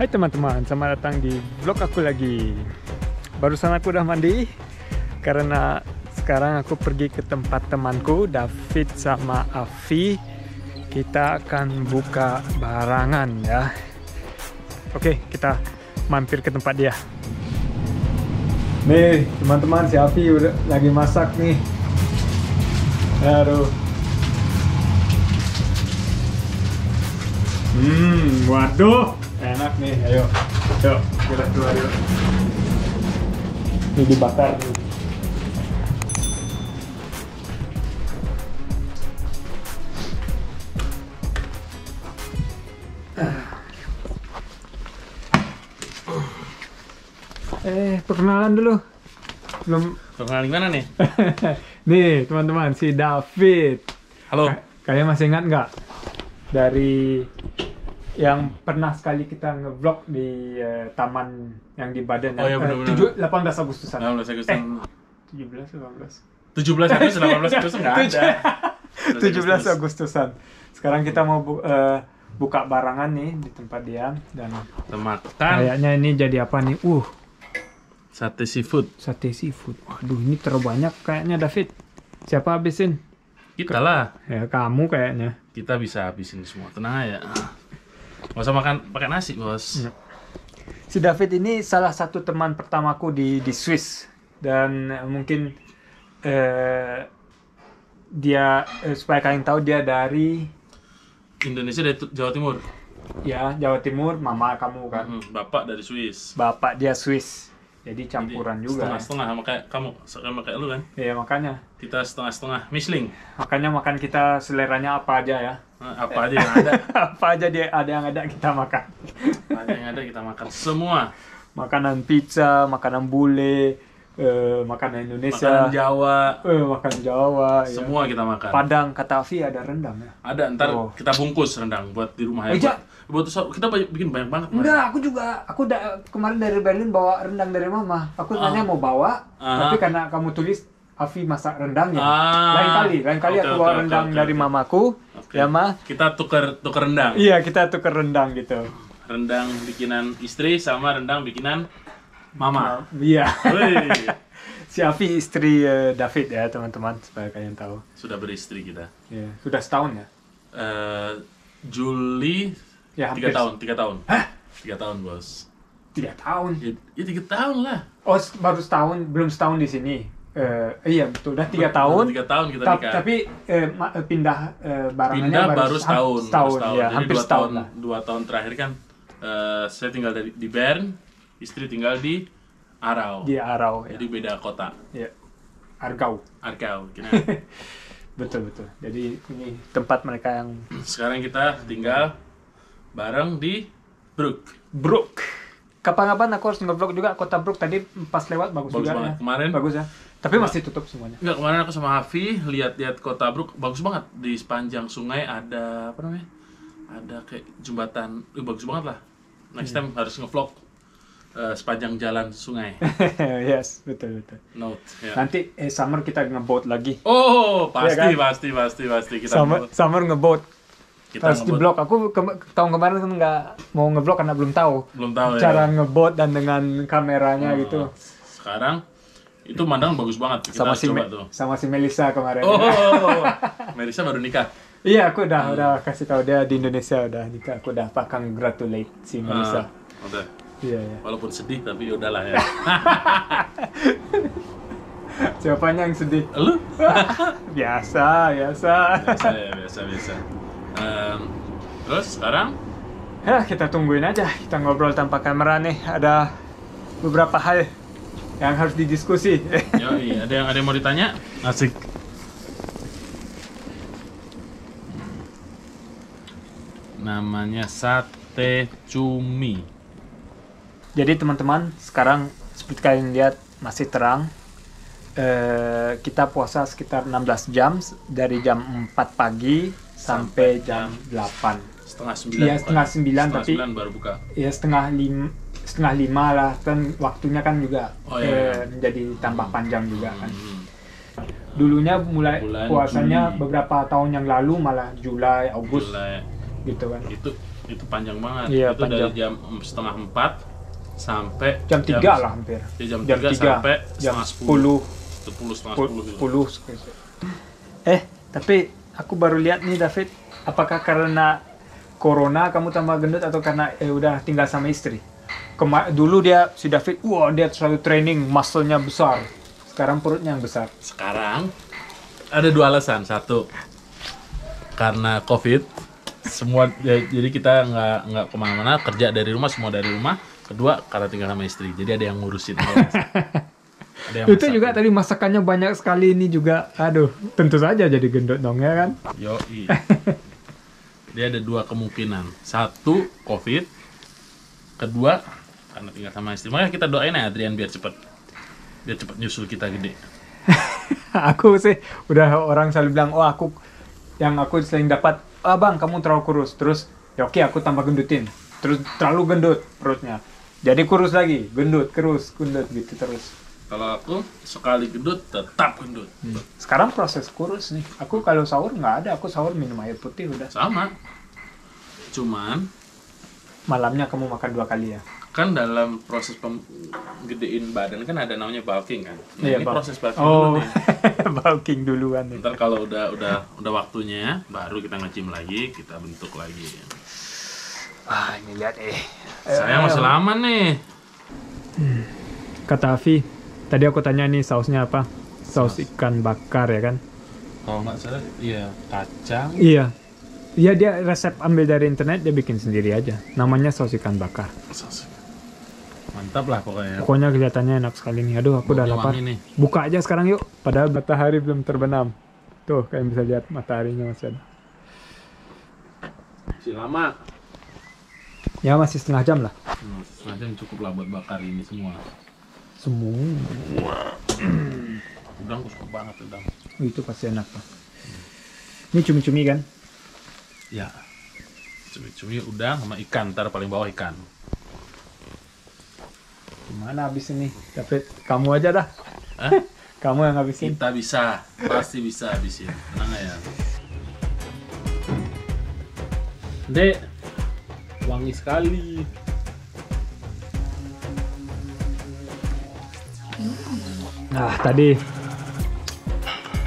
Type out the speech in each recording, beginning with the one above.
Hai teman-teman, selamat datang di vlog aku lagi. Barusan aku udah mandi karena sekarang aku pergi ke tempat temanku David sama Afi. Kita akan buka barangan ya. Oke, kita mampir ke tempat dia. Nih teman-teman, si Afi udah lagi masak nih. Aduh. Waduh, enak nih. Ayo, yuk kita keluar yuk. Ini dibakar nih. Perkenalan dulu. Belum. Perkenalan gimana nih? Nih teman-teman, si David. Halo. Kalian masih ingat nggak dari yang pernah sekali kita ngevlog di taman yang di Baden? Oh iya benar-benar. 18 Agustusan. 18 Agustusan. 17 Agustus, 18 Agustus nggak ada. 17 Agustusan. Sekarang kita mau buka barangan nih di tempat dia dan Makan kayaknya ini jadi apa nih? sate seafood. Sate seafood. Waduh, ini terlalu banyak kayaknya, David. Siapa habisin? Kita lah. Ya kamu kayaknya. Kita bisa habisin semua. Tenang aja. Nggak usah makan pakai nasi, Bos. Si David ini salah satu teman pertamaku di Swiss dan mungkin dia supaya kalian tahu dia dari Indonesia, dari Jawa Timur. ya Jawa Timur, mama kamu kan. Bapak dari Swiss. Bapak dia Swiss. Jadi campuran juga. Setengah-setengah sama kayak kamu, sama kayak lu kan. Iya, makanya. Kita setengah-setengah Michelin. Makanya makan kita seleranya apa aja ya. Apa aja yang ada. Apa aja dia ada yang ada kita makan. Ada yang ada kita makan semua. Makanan pizza, makanan bule, makanan Indonesia, Makanan Jawa, makanan Jawa, semua ya. kita makan. Padang, kata Afi ada rendang ya? Ada, ntar kita bungkus rendang buat di rumah ya. Buat kita bikin banyak banget. Enggak, aku juga. Aku kemarin dari Berlin bawa rendang dari mama. Aku tanya mau bawa, tapi karena kamu tulis Afi masak rendangnya. Lain kali aku bawa rendang dari mamaku. Ya mah. Kita tuker rendang. Iya, kita tuker rendang gitu. Rendang bikinan istri sama rendang bikinan mama. Iya. Si Afi istri David ya teman-teman, supaya kalian tahu. Sudah beristri kita. Iya, sudah setahun ya. Juli ya, 3 tahun. Hah? 3 tahun, Bos. 3 tahun? Ya 3 tahun lah. Oh, baru setahun, belum setahun di sini. Iya betul, udah 3 tahun. 3 tahun kita nikah. Tapi pindah barangannya baru setahun. Ya, jadi hampir setahun lah. 2 tahun terakhir kan saya tinggal di Bern, istri tinggal di Aarau. Di Aarau. Jadi beda kota. Ya. Argau. Betul. Jadi ini tempat mereka yang sekarang kita tinggal bareng di Brook. Kapan-kapan aku harus nge-vlog juga kota Brook. Tadi pas lewat bagus juga banget. ya. Kemarin bagus ya. Tapi masih tutup semuanya. Enggak, kemarin aku sama Hafi lihat kota Brook, bagus banget. Di sepanjang sungai ada apa namanya? Ada kayak jembatan, bagus banget lah. Next time harus nge-vlog sepanjang jalan sungai. Yes, betul. Note. Ya. Nanti summer kita nge-boat lagi. Oh, pasti, ya kan? pasti kita summer nge-boat. Kita harus di-vlog. Aku tahun kemarin kan nggak mau nge-vlog karena belum tahu cara nge-boat dan dengan kameranya gitu. Sekarang itu mandangan bagus banget. Kita sama si Melissa kemarin. Oh, Melissa baru nikah. Iya, aku udah kasih tahu dia di Indonesia udah nikah. Aku udah congratulate si Melissa. Udah. Iya. Walaupun sedih tapi ya udahlah ya. Siapanya yang sedih? Lu? Biasa. Terus sekarang? Ya, kita tungguin aja. Kita ngobrol tanpa kamera nih. Ada beberapa hal yang harus didiskusi. Yoi, ada yang mau ditanya? Asik. Namanya sate cumi. Jadi teman-teman, sekarang seperti kalian lihat masih terang. Kita puasa sekitar 16 jam dari jam 4 pagi sampai jam 8. Setengah 9. Iya, setengah 9 tapi 9 baru buka. Iya, setengah 5 lah. Kan waktunya kan juga menjadi tambah panjang juga kan. Dulunya mulai puasanya Juli. Beberapa tahun yang lalu malah Juli, Agustus. gitu kan. Itu panjang banget. Iya, Itu panjang. dari jam 3:30 sampai Jam 3 lah hampir. Ya, jam Jam 3 3 sampai jam setengah 10 setengah 10 gitu. 10. Tapi aku baru lihat nih David, apakah karena corona kamu tambah gendut atau karena udah tinggal sama istri? Dulu si David, dia selalu training, muscle-nya besar. Sekarang perutnya yang besar. Sekarang ada 2 alasan. Satu, karena COVID, semua jadi kita nggak kemana-mana, kerja dari rumah, semua dari rumah. Kedua, karena tinggal sama istri, jadi ada yang ngurusin. Ada yang Itu juga tadi masakannya banyak sekali ini juga. Aduh, tentu saja jadi gendut dong ya kan? Yoi. Dia ada 2 kemungkinan. Satu, COVID. Kedua, karena tinggal sama istri. Makanya kita doain ya Adrian biar cepet nyusul kita gede. Aku sih udah orang selalu bilang, aku sering dapat, bang kamu terlalu kurus. Terus ya oke, aku tambah gendutin. Terus terlalu gendut perutnya. Jadi kurus lagi, gendut gitu terus. Kalau aku sekali gendut tetap gendut. Sekarang proses kurus nih. Aku kalau sahur nggak ada, aku sahur minum air putih udah. Sama. Cuman Malamnya kamu makan 2 kali ya? kan dalam proses gedein badan kan ada namanya bulking kan. Nah, Iya, ini proses bulking Oh, dulu nih. bulking duluan nih. Ntar kalau udah waktunya baru kita nge-gym lagi, kita bentuk lagi. Ini lihat Saya masih lama nih. Kata Afi, tadi aku tanya nih sausnya apa? Saus ikan bakar ya kan? Kalau nggak salah, iya kacang. Iya. Iya, dia resep ambil dari internet, dia bikin sendiri aja. Namanya saus ikan bakar. Mantap lah pokoknya. Pokoknya kelihatannya enak sekali nih. Aduh, aku udah lapar. Nih. Buka aja sekarang yuk. Padahal matahari belum terbenam. Tuh, kalian bisa lihat mataharinya masih ada. Masih lama. Ya, masih setengah jam lah. Setengah jam cukup lah buat bakar ini semua. Udang aku suka banget udang. Itu pasti enak Pak. Ini cumi-cumi kan? Ya. Cumi-cumi udang sama ikan, ntar paling bawah ikan. Gimana habis ini? David, kamu aja dah. Kamu yang habisin. Kita bisa, pasti bisa habisin. Tenang ya. Dek, wangi sekali. Nah, tadi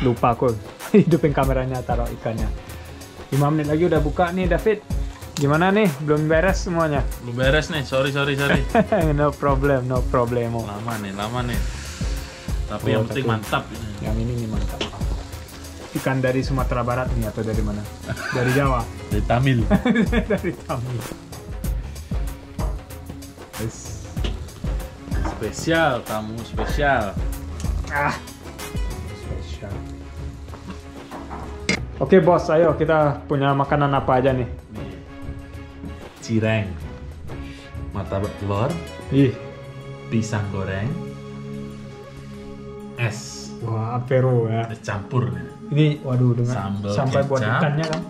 lupa aku hidupin kameranya, taruh ikannya. 5 menit lagi udah buka nih David. Gimana nih? Belum beres semuanya? Belum beres nih, sorry. No problem. Lama nih. Tapi yang penting mantap ini. Yang ini nih mantap. Ikan dari Sumatera Barat nih atau dari mana? Dari Jawa. Dari Tamil. Dari Tamil. Spesial, kamu spesial. Spesial. Oke bos, ayo kita punya makanan apa aja nih? Nih. Cireng, martabak telur, pisang goreng, es. Wah, apero ya. Es campur. Ini waduh dengan sampai buat ikannya kan.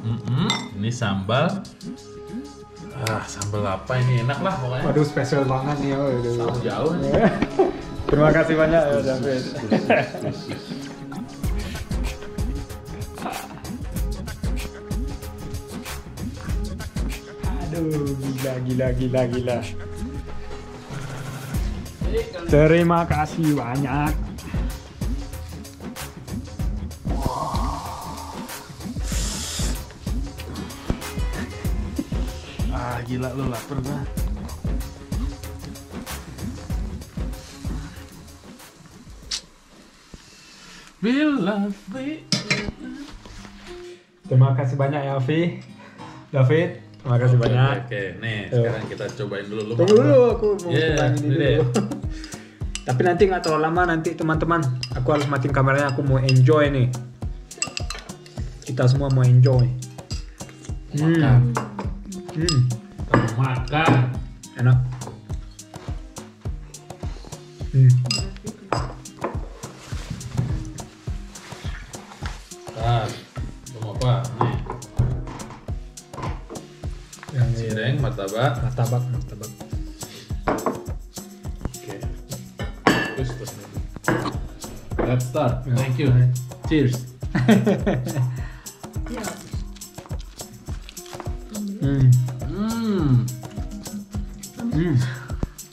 Ini sambal. Sambal apa ini enak lah pokoknya. Waduh, spesial banget nih. Jauh. Terima kasih banyak ya David. Aduh, gila. Terima kasih banyak. Gila lu, lapar banget. Terima kasih banyak ya Afi. David, terima kasih banyak. Oke, nih sekarang kita cobain dulu. Tunggu dulu, aku mau cobain ini dulu. Tapi nanti nggak terlalu lama nanti teman-teman. Aku harus matiin kameranya, aku mau enjoy nih. Kita semua mau enjoy. Makan. Enak. Mau apa? Nih. Yang Cireng, martabak. Oke. Terus. Let's start. Thank you. Cheers.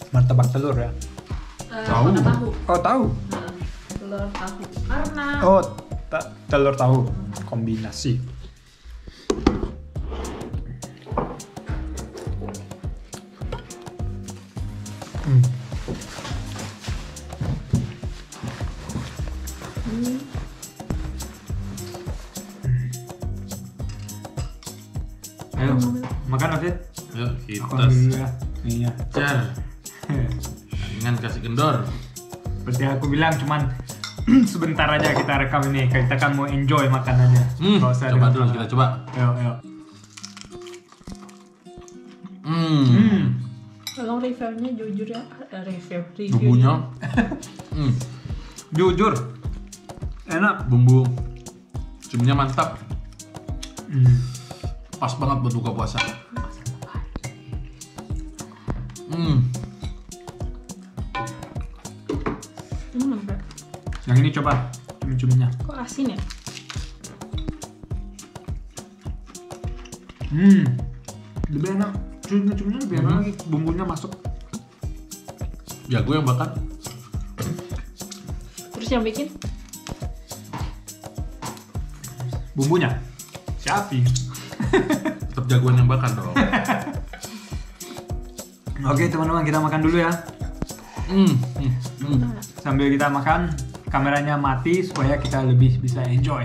Martabak telur ya. Tahu. Tahu. Oh tahu. Telur tahu. Karena Oh telur tahu kombinasi. Ayo makan David. Yuk kita Alhamdulillah. Iya. jar. Dengan kasih kendor. Seperti aku bilang cuman sebentar aja kita rekam ini. Kita kan mau enjoy makanannya. Nggak usah Coba dengan- dulu kita coba. Ayo. tolong reviewnya jujur ya. Review. Bumbunya. Jujur. Enak. Bumbu cuminya mantap. Hmm. Pas banget buat buka puasa. Enggak. Yang ini coba cumi-cuminya. Kok asin ya? Lebih enak. Cumi-cuminya lebih enak lagi. Bumbunya masuk. Jago yang bakar. Terus yang bikin? Bumbunya. Sapi. Tetap jagoan yang bakar dong. Oke teman-teman kita makan dulu ya. Sambil kita makan kameranya mati supaya kita lebih bisa enjoy.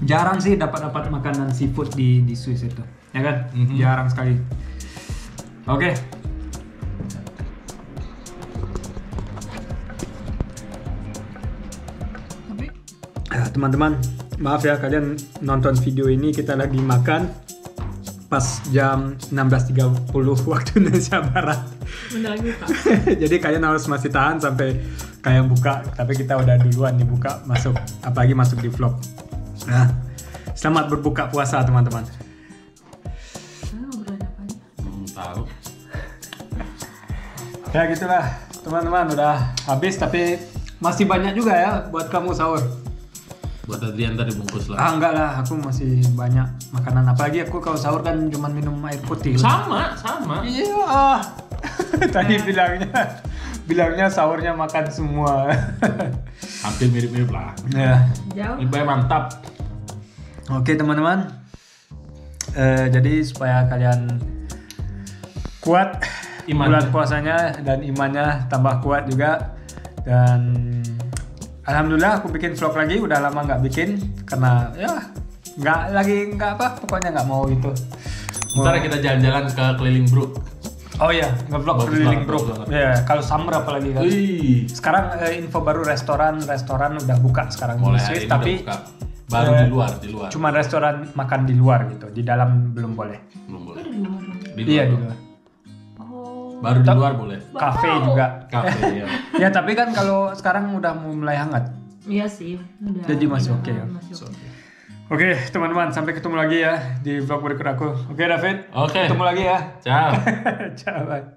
Jarang sih dapat makanan seafood di Swiss itu, ya kan? Jarang sekali. Oke. Teman-teman, maaf ya kalian nonton video ini kita lagi makan pas jam 16.30 waktu Indonesia Barat. Bentar lagi buka. Jadi kalian harus masih tahan sampai kalian buka. Tapi kita udah duluan nih buka masuk, apalagi masuk di vlog. Nah, selamat berbuka puasa teman-teman. Ngobrolin apa aja? Tahu. Ya gitulah teman-teman, udah habis tapi masih banyak juga ya buat kamu sahur. Buat Adrian tadi bungkus lah. Ah enggak lah, aku masih banyak makanan. Apalagi aku kalau sahur kan cuma minum air putih. Sama. Iya. Tadi bilangnya sahurnya makan semua. Hampir mirip-mirip lah. Ya. Jauh. Ini mantap. Oke teman-teman. Jadi supaya kalian kuat Imannya. bulan puasanya dan imannya tambah kuat juga. Dan alhamdulillah aku bikin vlog lagi, udah lama nggak bikin karena ya nggak apa, pokoknya nggak mau itu. Ntar kita jalan-jalan ke keliling Brook. Oh iya, nge-vlog Bagus keliling banget, bro. bagus banget. Ya, kalau summer apalagi kan. Wih. Sekarang info baru restoran udah buka sekarang Mulai di hari Swiss, ini tapi udah buka. Baru di luar. cuma restoran makan di luar gitu, di dalam belum boleh. Belum boleh. Di luar. Di Iya luar. di luar. Oh. Baru di luar boleh. Kafe juga. Kafe ya. Ya tapi kan kalau sekarang udah mulai hangat. Iya sih. Udah. Jadi masih oke ya? Masih oke. Oke teman-teman, sampai ketemu lagi ya di vlog berikut aku. Oke David. Oke. Ketemu lagi ya. Ciao. Ciao. Bye.